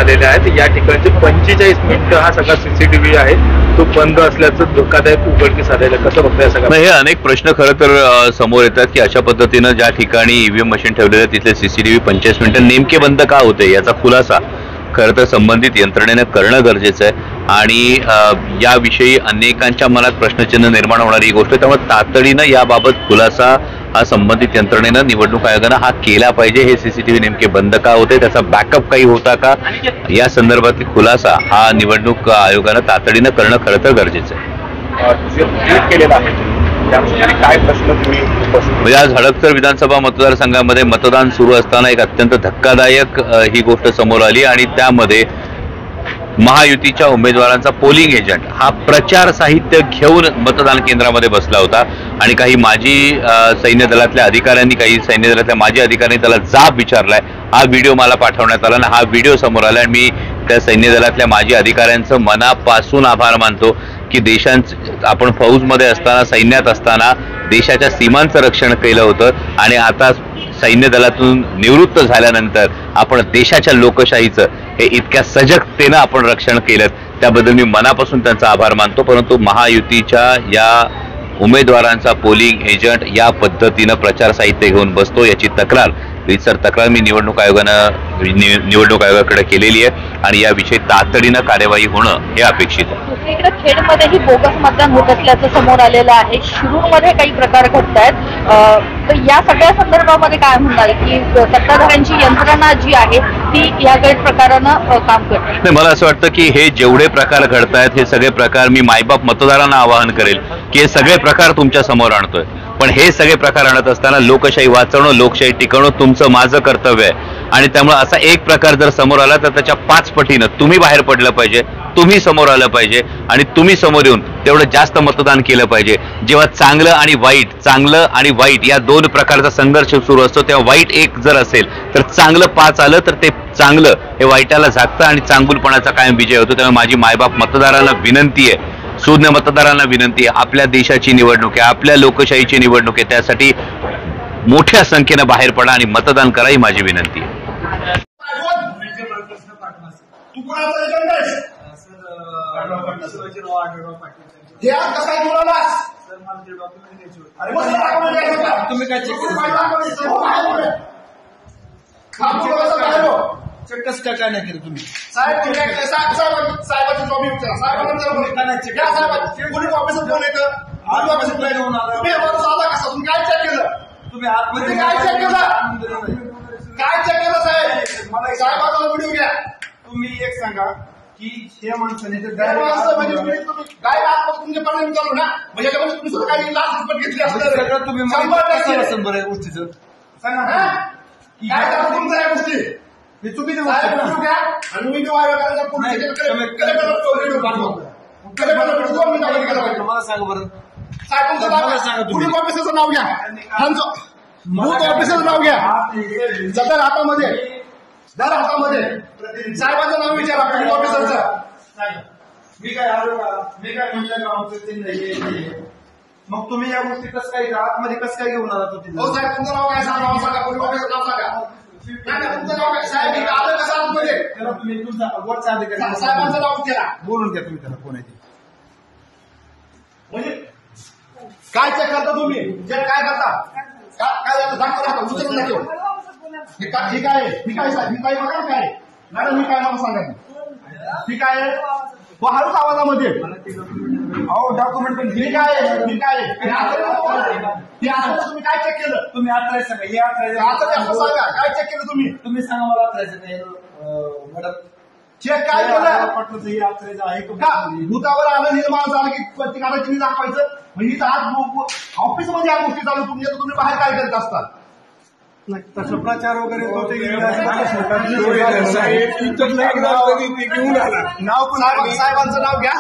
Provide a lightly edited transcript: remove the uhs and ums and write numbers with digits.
झालेले आहेत। या ठिकाणचे 45 मिनिटं हा सगळा सीसीटीव्ही आहे तो बंद असल्याचं धोकादायक उघडकीस आलेलं कसं बघताय सगळं? हे अनेक प्रश्न खरं तर समोर येतात की अशा पद्धतीनं ज्या ठिकाणी ईव्हीएम मशीन ठेवलेले तिथले सीसीटीव्ही 45 मिनिटं नेमके बंद का होते याचा खुलासा खरं तर संबंधित यंत्रणेनं करणं गरजेचं आहे आणि याविषयी अनेकांच्या मनात प्रश्नचिन्ह निर्माण होणारी ही गोष्ट, त्यामुळे तातडीनं याबाबत खुलासा हा संबंधित यंत्रणेनं निवडणूक आयोगानं हा केला पाहिजे। हे सीसीटीव्ही नेमके बंद का होते, त्याचा बॅकअप काही होता का, या संदर्भातील खुलासा हा निवडणूक आयोगानं तातडीनं करणं खरं तर गरजेचं आहे। काय प्रश्न तुम्ही म्हणजे आज हडपसर विधानसभा मतदारसंघामध्ये मतदान सुरू असताना एक अत्यंत धक्कादायक ही गोष्ट समोर आली आणि त्यामध्ये महायुतीच्या उमेदवारांचा पोलिंग एजंट हा प्रचार साहित्य घेऊन मतदान केंद्रामध्ये बसला होता आणि काही माजी सैन्य दलातल्या अधिकाऱ्यांनी, काही सैन्य दलातल्या माजी अधिकाऱ्यांनी त्याला जाब विचारलाय। हा व्हिडिओ मला पाठवण्यात आला आणि हा व्हिडिओ समोर आला आणि मी त्या सैन्य दलातल्या माजी अधिकाऱ्यांचं मनापासून आभार मानतो की आपण फौजमध्ये असताना, सैन्यात असताना देशाच्या सीमांचं रक्षण केलं होतं आणि आता सैन्य दलातून निवृत्त झाल्यानंतर आपण देशाच्या लोकशाहीचं हे इतक्या सजगतेनं आपण रक्षण केलं, त्याबद्दल मी मनापासून त्यांचा आभार मानतो। परंतु महायुतीच्या या उमेदवारांचा पोलिंग एजंट या पद्धतीनं प्रचार साहित्य घेऊन बसतो याची रीतसर तक्रार मी निवडणूक आयोगाकडे केलेली आहे आणि याविषयी तातडीनं कार्यवाही होणं हे अपेक्षित आहे। दुसरीकडे खेडमध्येही बोगस मतदान होत असल्याचं समोर आलेलं आहे। शिरूरमध्ये काही प्रकार घडत आहेत, तर या सगळ्या संदर्भामध्ये काय म्हणणार की सत्ताधाऱ्यांची यंत्रणा जी आहे ती या गैरप्रकारानं काम करते? मला असं वाटतं की हे जेवढे प्रकार घडत आहेत हे सगळे प्रकार मी मायबाप मतदारांना आवाहन करेल की हे सगळे प्रकार तुमच्या समोर आणतोय, पण हे सगळे प्रकार आणत असताना लोकशाही वाचवणं, लोकशाही टिकवणं तुमचं माझं कर्तव्य आहे आणि त्यामुळे असा एक प्रकार जर समोर आला तर त्याच्या 5 पटीनं तुम्ही बाहेर पडलं पाहिजे, तुम्ही समोर आलं पाहिजे आणि तुम्ही समोर येऊन तेवढं जास्त मतदान केलं पाहिजे। जेव्हा चांगलं आणि वाईट या 2 प्रकारचा संघर्ष सुरू असतो तेव्हा वाईट एक जर असेल तर चांगलं 5 आलं तर ते चांगलं हे वाईटाला झाकतं आणि चांगुलपणाचा कायम विजय होतो। त्यामुळे माझी मायबाप मतदारांना विनंती आहे, सुज्ञ मतदारांना विनंती आहे, आपल्या देशाची निवडणूक आहे, आपल्या लोकशाहीची निवडणूक आहे, त्यासाठी मोठ्या संख्येनं बाहेर पडा आणि मतदान करा ही माझी विनंती आहे। तुम्ही काय चेक कस काय नाही केलं तुम्ही? साहेबांची जॉब विचारा, साहेबांना ऑफिसर फोन येतं, तुम्ही साधा कसा तुम्ही काय चेक केलं? तुम्ही आतमध्ये काय चेक केलं? काय चेक केलं साहेब? मला साहेबांचा व्हिडिओ घ्या। तुम्ही एक सांगा की हे माणसाने काय तुमच्या पाणी चालू ना म्हणजे तुम्ही सुद्धा काही लाच रिपोर्ट घेतली असं तुम्ही बरं गोष्टीचं सांगा काय करा तुमचं या गोष्टी हे चुकीचं व्हिडिओ घ्या आणि व्हिडिओ मला सांगा बरं साहेब पोलीस ऑफिसरचं नाव घ्या, बूथ ऑफिसरचं नाव घ्या, जतर हातामध्ये दर हातामध्ये साहेबांचं नाव विचारा पोलीस ऑफिसरचं। मी काय म्हटलं का मग तुम्ही या गोष्टी कसं काय आतमध्ये कसं काय घेऊन आला? साहेब तुमचं नाव काय सांगा, पोलीस ऑफिसरचं नाव सांगा, तुमचं नाव काय साहेब आलं कसं आतमध्ये? तुम्ही तुमचा वरचा अधिकारी साहेबांचं नाव विचारा, बोलून घ्या तुम्ही त्याला कोण आहे ते। म्हणजे काय चेक करता तुम्ही? चेक काय करता? काय जातं उचलून नाही ठीक आहे, ठीक आहे साहेब, मी काय बघा काय मॅडम, मी काय नाव सांगा ठीक आहे हळूच आवाजामध्ये डॉक्युमेंट पण ठीक आहे तुम्ही काय चेक केलं? तुम्ही आत्रा सांगा, हे आत्रा सांगा काय चेक केलं तुम्ही? तुम्ही सांगा मला आत्रायचं मॅडम चेक काय केलं? पटलं आहे भूतावर आलं निर्माण झालं की प्रतिकाराची दाखवायचं म्हणजे ऑफिसमध्ये या गोष्टी चालू तुम्ही बाहेर काय करत असतात? तसं प्रचार वगैरे नाव पण साहेबांचं नाव घ्या